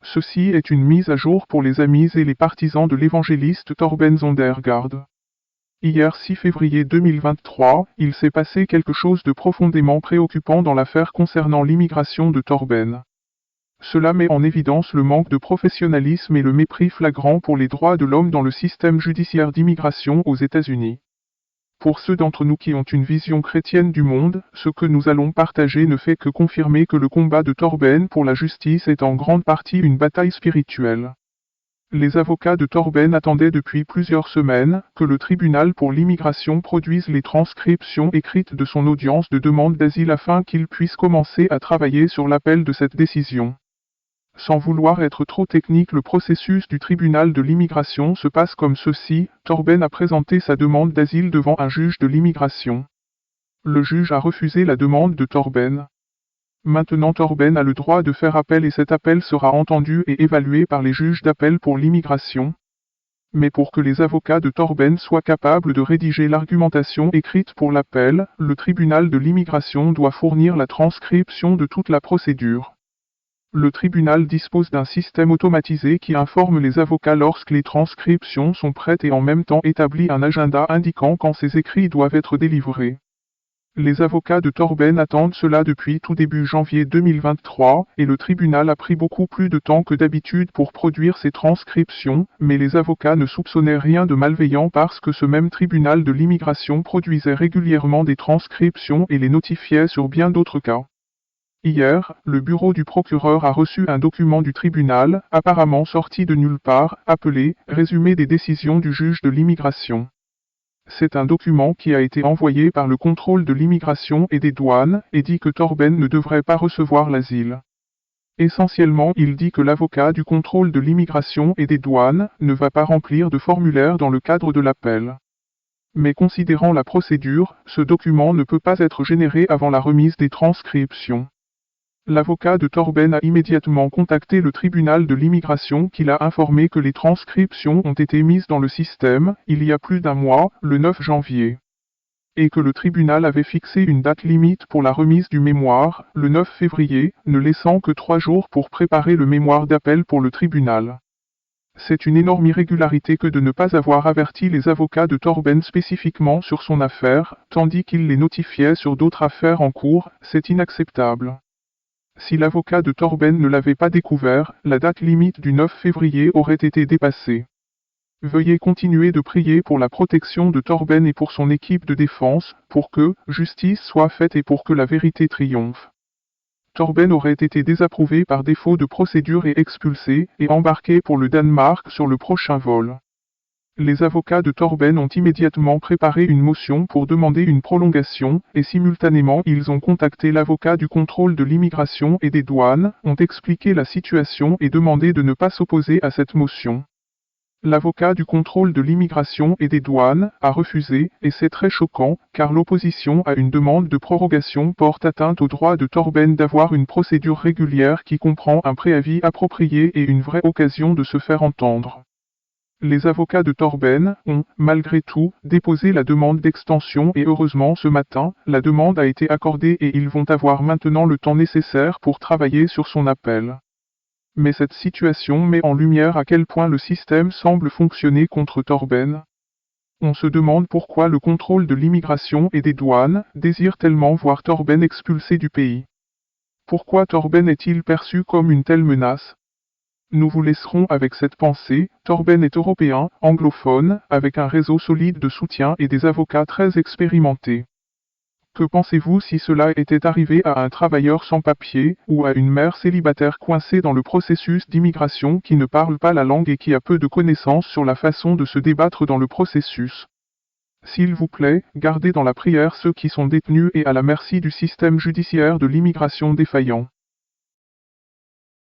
Ceci est une mise à jour pour les amis et les partisans de l'évangéliste Torben Zondergaard. Hier 6 février 2023, il s'est passé quelque chose de profondément préoccupant dans l'affaire concernant l'immigration de Torben. Cela met en évidence le manque de professionnalisme et le mépris flagrant pour les droits de l'homme dans le système judiciaire d'immigration aux États-Unis. Pour ceux d'entre nous qui ont une vision chrétienne du monde, ce que nous allons partager ne fait que confirmer que le combat de Torben pour la justice est en grande partie une bataille spirituelle. Les avocats de Torben attendaient depuis plusieurs semaines que le tribunal pour l'immigration produise les transcriptions écrites de son audience de demande d'asile afin qu'il puisse commencer à travailler sur l'appel de cette décision. Sans vouloir être trop technique, le processus du tribunal de l'immigration se passe comme ceci. Torben a présenté sa demande d'asile devant un juge de l'immigration. Le juge a refusé la demande de Torben. Maintenant Torben a le droit de faire appel et cet appel sera entendu et évalué par les juges d'appel pour l'immigration. Mais pour que les avocats de Torben soient capables de rédiger l'argumentation écrite pour l'appel, le tribunal de l'immigration doit fournir la transcription de toute la procédure. Le tribunal dispose d'un système automatisé qui informe les avocats lorsque les transcriptions sont prêtes et en même temps établit un agenda indiquant quand ces écrits doivent être délivrés. Les avocats de Torben attendent cela depuis tout début janvier 2023, et le tribunal a pris beaucoup plus de temps que d'habitude pour produire ces transcriptions, mais les avocats ne soupçonnaient rien de malveillant parce que ce même tribunal de l'immigration produisait régulièrement des transcriptions et les notifiait sur bien d'autres cas. Hier, le bureau du procureur a reçu un document du tribunal, apparemment sorti de nulle part, appelé « Résumé des décisions du juge de l'immigration ». C'est un document qui a été envoyé par le contrôle de l'immigration et des douanes, et dit que Torben ne devrait pas recevoir l'asile. Essentiellement, il dit que l'avocat du contrôle de l'immigration et des douanes ne va pas remplir de formulaire dans le cadre de l'appel. Mais considérant la procédure, ce document ne peut pas être généré avant la remise des transcriptions. L'avocat de Torben a immédiatement contacté le tribunal de l'immigration qui l'a informé que les transcriptions ont été mises dans le système, il y a plus d'un mois, le 9 janvier. Et que le tribunal avait fixé une date limite pour la remise du mémoire, le 9 février, ne laissant que 3 jours pour préparer le mémoire d'appel pour le tribunal. C'est une énorme irrégularité que de ne pas avoir averti les avocats de Torben spécifiquement sur son affaire, tandis qu'il les notifiait sur d'autres affaires en cours, c'est inacceptable. Si l'avocat de Torben ne l'avait pas découvert, la date limite du 9 février aurait été dépassée. Veuillez continuer de prier pour la protection de Torben et pour son équipe de défense, pour que justice soit faite et pour que la vérité triomphe. Torben aurait été désapprouvé par défaut de procédure et expulsé, et embarqué pour le Danemark sur le prochain vol. Les avocats de Torben ont immédiatement préparé une motion pour demander une prolongation, et simultanément ils ont contacté l'avocat du contrôle de l'immigration et des douanes, ont expliqué la situation et demandé de ne pas s'opposer à cette motion. L'avocat du contrôle de l'immigration et des douanes a refusé, et c'est très choquant, car l'opposition à une demande de prorogation porte atteinte au droit de Torben d'avoir une procédure régulière qui comprend un préavis approprié et une vraie occasion de se faire entendre. Les avocats de Torben ont, malgré tout, déposé la demande d'extension et heureusement ce matin, la demande a été accordée et ils vont avoir maintenant le temps nécessaire pour travailler sur son appel. Mais cette situation met en lumière à quel point le système semble fonctionner contre Torben. On se demande pourquoi le contrôle de l'immigration et des douanes désire tellement voir Torben expulsé du pays. Pourquoi Torben est-il perçu comme une telle menace ? Nous vous laisserons avec cette pensée. Torben est européen, anglophone, avec un réseau solide de soutien et des avocats très expérimentés. Que pensez-vous si cela était arrivé à un travailleur sans papier, ou à une mère célibataire coincée dans le processus d'immigration qui ne parle pas la langue et qui a peu de connaissances sur la façon de se débattre dans le processus ? S'il vous plaît, gardez dans la prière ceux qui sont détenus et à la merci du système judiciaire de l'immigration défaillant.